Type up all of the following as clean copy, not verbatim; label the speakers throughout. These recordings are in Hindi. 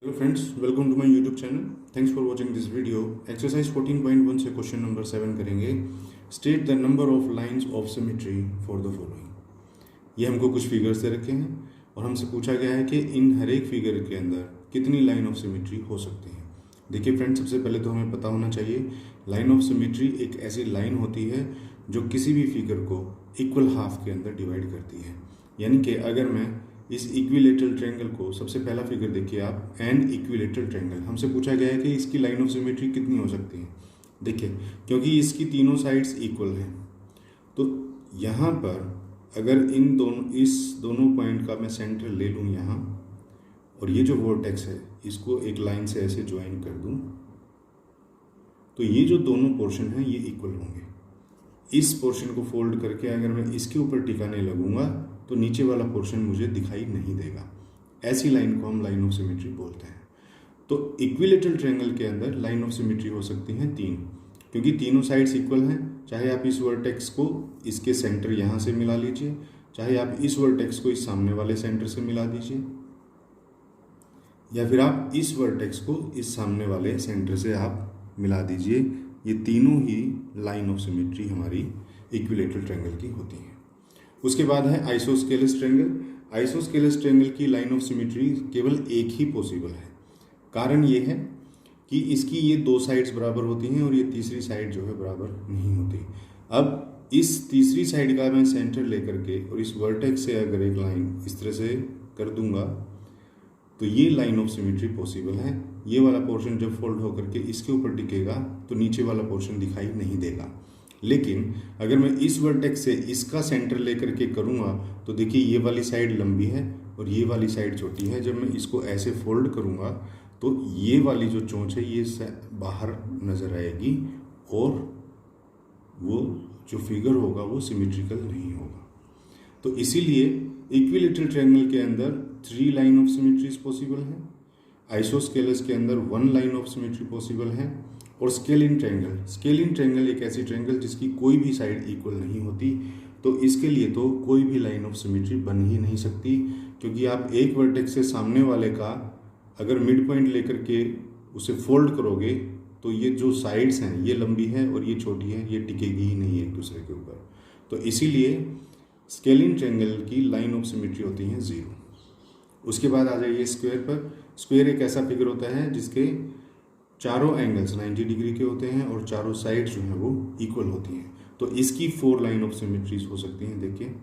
Speaker 1: Hello friends, welcome to my YouTube channel. Thanks for watching this video. Exercise 14.1 से क्वेश्चन नंबर 7 करेंगे. State the number of lines of symmetry for the following. ये हमको कुछ फिगर्स दे रखे हैं और हमसे पूछा गया है कि इन हर एक फिगर के अंदर कितनी लाइन ऑफ सिमेट्री हो सकती है. देखिए फ्रेंड्स, सबसे पहले तो हमें पता होना चाहिए लाइन ऑफ सिमेट्री एक ऐसी लाइन होती है जो किसी भी फिगर को इक्वल हाफ के अंदर डिवाइड करती है. यानी कि अगर मैं इस इक्विलेटरल ट्रायंगल को, सबसे पहला फिगर देखिए आप, एन इक्विलेटरल ट्रायंगल, हमसे पूछा गया है कि इसकी लाइन ऑफ सिमेट्री कितनी हो सकती है. देखिए, क्योंकि इसकी तीनों साइड्स इक्वल हैं तो यहाँ पर अगर इस दोनों पॉइंट का मैं सेंटर ले लूँ यहाँ, और ये जो वर्टेक्स है इसको एक लाइन से ऐसे ज्वाइन कर दूँ, तो ये जो दोनों पोर्शन हैं ये इक्वल होंगे. इस पोर्शन को फोल्ड करके अगर मैं इसके ऊपर टिकाने लगूंगा तो नीचे वाला पोर्शन मुझे दिखाई नहीं देगा. ऐसी लाइन को हम लाइन ऑफ सिमेट्री बोलते हैं. तो इक्विलेटरल ट्रायंगल के अंदर लाइन ऑफ सिमेट्री हो सकती हैं तीन, क्योंकि तीनों साइड्स इक्वल हैं. चाहे आप इस वर्टेक्स को इसके सेंटर यहाँ से मिला लीजिए, चाहे आप इस वर्टेक्स को इस सामने वाले सेंटर से मिला दीजिए, या फिर आप इस वर्टेक्स को इस सामने वाले सेंटर से आप मिला दीजिए. ये तीनों ही लाइन ऑफ सिमेट्री हमारी इक्विलेटरल ट्रायंगल की होती हैं. उसके बाद है आइसोस्केलस ट्रायंगल. आइसोस्केलस ट्रायंगल की लाइन ऑफ सिमेट्री केवल एक ही पॉसिबल है. कारण ये है कि इसकी ये दो साइड्स बराबर होती हैं और ये तीसरी साइड जो है बराबर नहीं होती. अब इस तीसरी साइड का मैं सेंटर लेकर के और इस वर्टेक्स से अगर एक लाइन इस तरह से कर दूंगा तो ये लाइन ऑफ सिमेट्री पॉसिबल है. ये वाला पोर्शन जब फोल्ड होकर के इसके ऊपर टिकेगा तो नीचे वाला पोर्शन दिखाई नहीं देगा. लेकिन अगर मैं इस वर्टेक्स से इसका सेंटर लेकर के करूँगा तो देखिए ये वाली साइड लंबी है और ये वाली साइड छोटी है. जब मैं इसको ऐसे फोल्ड करूँगा तो ये वाली जो चोंच है ये बाहर नज़र आएगी और वो जो फिगर होगा वो सिमेट्रिकल नहीं होगा. तो इसीलिए इक्विलेटरल ट्रायंगल के अंदर 3 लाइन ऑफ सिमेट्रीज पॉसिबल है, आइसोस्केलस के अंदर 1 लाइन ऑफ सिमेट्री पॉसिबल है, और स्केलिन ट्रायंगल एक ऐसी ट्रायंगल जिसकी कोई भी साइड इक्वल नहीं होती. तो इसके लिए तो कोई भी लाइन ऑफ सिमेट्री बन ही नहीं सकती, क्योंकि आप एक वर्टेक्स से सामने वाले का अगर मिड पॉइंट लेकर के उसे फोल्ड करोगे तो ये जो साइड्स हैं ये लंबी है और ये छोटी है, ये टिकेगी ही नहीं एक दूसरे के ऊपर. तो इसीलिए स्केलिन ट्रायंगल की लाइन ऑफ सिमेट्री होती हैं 0. उसके बाद आ जाइए स्क्वायर पर. स्क्वायर एक ऐसा फिगर होता है जिसके चारों एंगल्स 90 डिग्री के होते हैं और चारों साइड्स जो हैं वो इक्वल होती हैं. तो इसकी 4 लाइन ऑफ सिमेट्रीज हो सकती हैं. देखिए,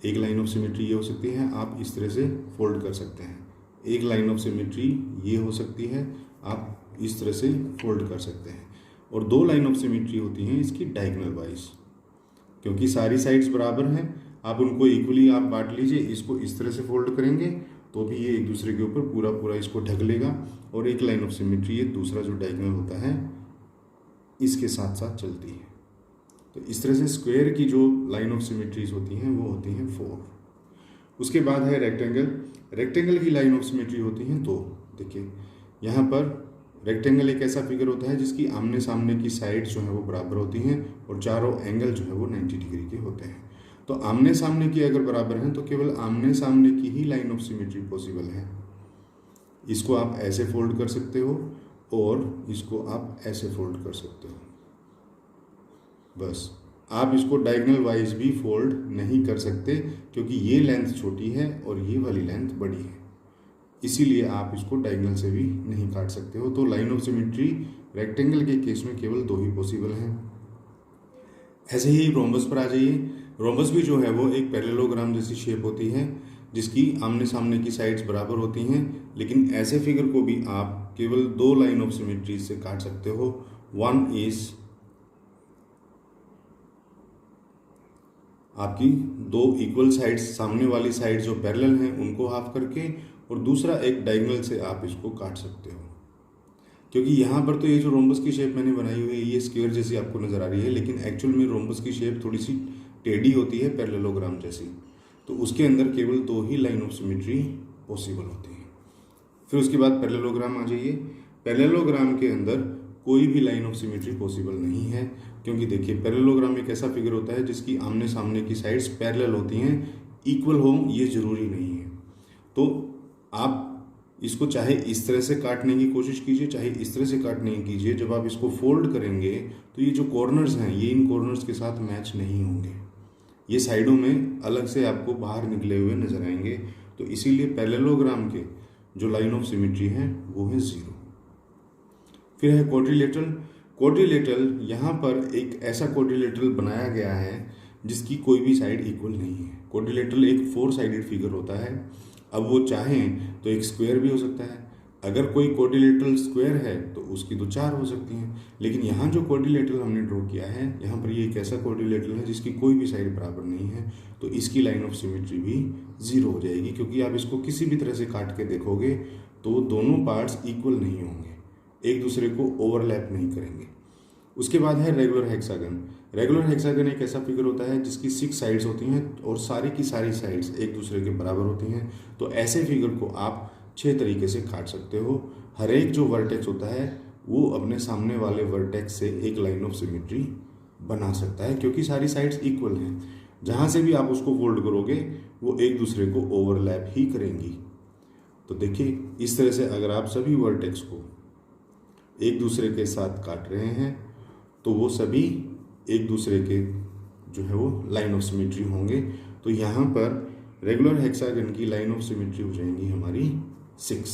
Speaker 1: एक लाइन ऑफ सिमेट्री ये हो सकती है, आप इस तरह से फोल्ड कर सकते हैं. एक लाइन ऑफ सिमेट्री ये हो सकती है, आप इस तरह से फोल्ड कर सकते हैं. और 2 लाइन ऑफ सिमेट्री होती हैं इसकी डायगोनल वाइज, क्योंकि सारी साइड्स बराबर हैं. आप उनको इक्वली आप बांट लीजिए. इसको इस तरह से फोल्ड करेंगे तो भी ये एक दूसरे के ऊपर पूरा इसको ढक लेगा, और एक लाइन ऑफ सिमेट्री ये दूसरा जो डायगोनल होता है इसके साथ साथ चलती है. तो इस तरह से स्क्वायर की जो लाइन ऑफ सिमेट्रीज होती हैं वो होती हैं 4. उसके बाद है रेक्टेंगल की लाइन ऑफ सिमेट्री होती हैं 2. देखिए, यहाँ पर रेक्टेंगल एक ऐसा फिगर होता है जिसकी आमने सामने की साइड्स जो है वो बराबर होती हैं और चारों एंगल जो है वो 90 डिग्री के होते हैं. तो आमने सामने की अगर बराबर हैं तो केवल आमने सामने की ही लाइन ऑफ सिमेट्री पॉसिबल है. इसको आप ऐसे फोल्ड कर सकते हो और इसको आप ऐसे फोल्ड कर सकते हो. बस, आप इसको डायगोनल वाइज भी फोल्ड नहीं कर सकते, क्योंकि ये लेंथ छोटी है और ये वाली लेंथ बड़ी है. इसीलिए आप इसको डायगोनल से भी नहीं काट सकते हो. तो लाइन ऑफ सिमेट्री रेक्टेंगल के केस में केवल 2 ही पॉसिबल हैं. ऐसे ही रोम्बस पर आ जाइए. रोम्बस भी जो है वो एक पैरेललोग्राम जैसी शेप होती है जिसकी आमने सामने की साइड्स बराबर होती हैं. लेकिन ऐसे फिगर को भी आप केवल 2 लाइन ऑफ सिमेट्री से काट सकते हो. वन इज आपकी 2 इक्वल साइड्स, सामने वाली साइड जो पैरेलल हैं उनको हाफ करके, और दूसरा एक डायगोनल से आप इसको काट सकते हो. क्योंकि यहाँ पर तो ये जो रोम्बस की शेप मैंने बनाई हुई है ये स्क्वायर जैसी आपको नज़र आ रही है, लेकिन एक्चुअल में रोम्बस की शेप थोड़ी सी टेढ़ी होती है पैरेललोग्राम जैसी. तो उसके अंदर केवल 2 ही लाइन ऑफ सिमेट्री पॉसिबल होती है. फिर उसके बाद पैरेललोग्राम आ जाइए. पैरेललोग्राम के अंदर कोई भी लाइन ऑफ सिमेट्री पॉसिबल नहीं है, क्योंकि देखिए पैरेललोग्राम एक ऐसा फिगर होता है जिसकी आमने सामने की साइड्स पैरेलल होती हैं. इक्वल हो ये ज़रूरी नहीं है. तो आप इसको चाहे इस तरह से काटने की कोशिश कीजिए, चाहे इस तरह से काटने की कीजिए, जब आप इसको फोल्ड करेंगे तो ये जो कॉर्नर्स हैं ये इन कॉर्नर्स के साथ मैच नहीं होंगे, ये साइडों में अलग से आपको बाहर निकले हुए नजर आएंगे। तो इसीलिए पैरेललोग्राम के जो लाइन ऑफ सिमेट्री है वो है 0। फिर है क्वाड्रिलेटरल। क्वाड्रिलेटरल यहाँ पर एक ऐसा क्वाड्रिलेटरल बनाया गया है जिसकी कोई भी साइड इक्वल नहीं है। क्वाड्रिलेटरल एक 4 साइडेड फिगर होता है। अब वो चाहें तो एक स्क्वायर भी हो सकता है, अगर कोई क्वाड्रिलेटरल स्क्वायर है तो उसकी तो 4 हो सकती हैं, लेकिन यहाँ जो क्वाड्रिलेटरल हमने ड्रॉ किया है यहाँ पर ये एक ऐसा क्वाड्रिलेटरल है जिसकी कोई भी साइड बराबर नहीं है, तो इसकी लाइन ऑफ सिमेट्री भी 0 हो जाएगी, क्योंकि आप इसको किसी भी तरह से काट के देखोगे तो दोनों पार्ट्स इक्वल नहीं होंगे, एक दूसरे को ओवरलैप नहीं करेंगे। उसके बाद है रेगुलर हेक्सागन। रेगुलर हेक्सागन एक ऐसा फिगर होता है जिसकी 6 साइड्स होती हैं और सारी की सारी साइड्स एक दूसरे के बराबर होती हैं। तो ऐसे फिगर को आप 6 तरीके से काट सकते हो। हर एक जो वर्टेक्स होता है वो अपने सामने वाले वर्टेक्स से एक लाइन ऑफ सिमेट्री बना सकता है, क्योंकि सारी साइड्स इक्वल हैं। जहाँ से भी आप उसको फोल्ड करोगे वो एक दूसरे को ओवरलैप ही करेंगी। तो देखिए, इस तरह से अगर आप सभी वर्टेक्स को एक दूसरे के साथ काट रहे हैं तो वो सभी एक दूसरे के जो है वो लाइन ऑफ सिमेट्री होंगे। तो यहाँ पर रेगुलर हेक्सागन की लाइन ऑफ सिमेट्री हो जाएंगी हमारी 6।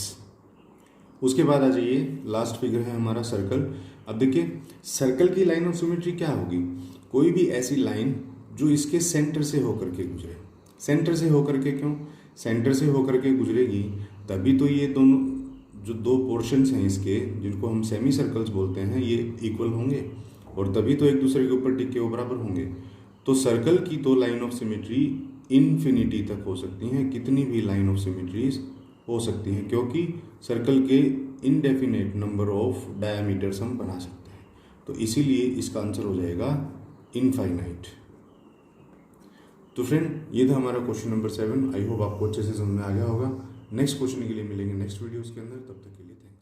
Speaker 1: उसके बाद आ जाइए, लास्ट फिगर है हमारा सर्कल। अब देखिए, सर्कल की लाइन ऑफ सिमेट्री क्या होगी? कोई भी ऐसी लाइन जो इसके सेंटर से होकर के गुजरे। सेंटर से होकर के क्यों? सेंटर से होकर के गुजरेगी तभी तो ये दोनों जो 2 पोर्शंस हैं इसके, जिनको हम सेमी सर्कल्स बोलते हैं, ये इक्वल होंगे और तभी तो एक दूसरे के ऊपर टिके हुए बराबर होंगे। तो सर्कल की तो लाइन ऑफ सिमेट्री इन्फिनिटी तक हो सकती हैं, कितनी भी लाइन ऑफ सिमेट्रीज हो सकती हैं, क्योंकि सर्कल के इनडेफिनेट नंबर ऑफ डायमीटर्स हम बना सकते हैं। तो इसीलिए इसका आंसर हो जाएगा इनफाइनाइट। तो फ्रेंड, ये था हमारा क्वेश्चन नंबर 7। आई होप आपको अच्छे से समझ में आ गया होगा। नेक्स्ट क्वेश्चन के लिए मिलेंगे नेक्स्ट वीडियोस के अंदर, तब तक के लिए थैंक यू।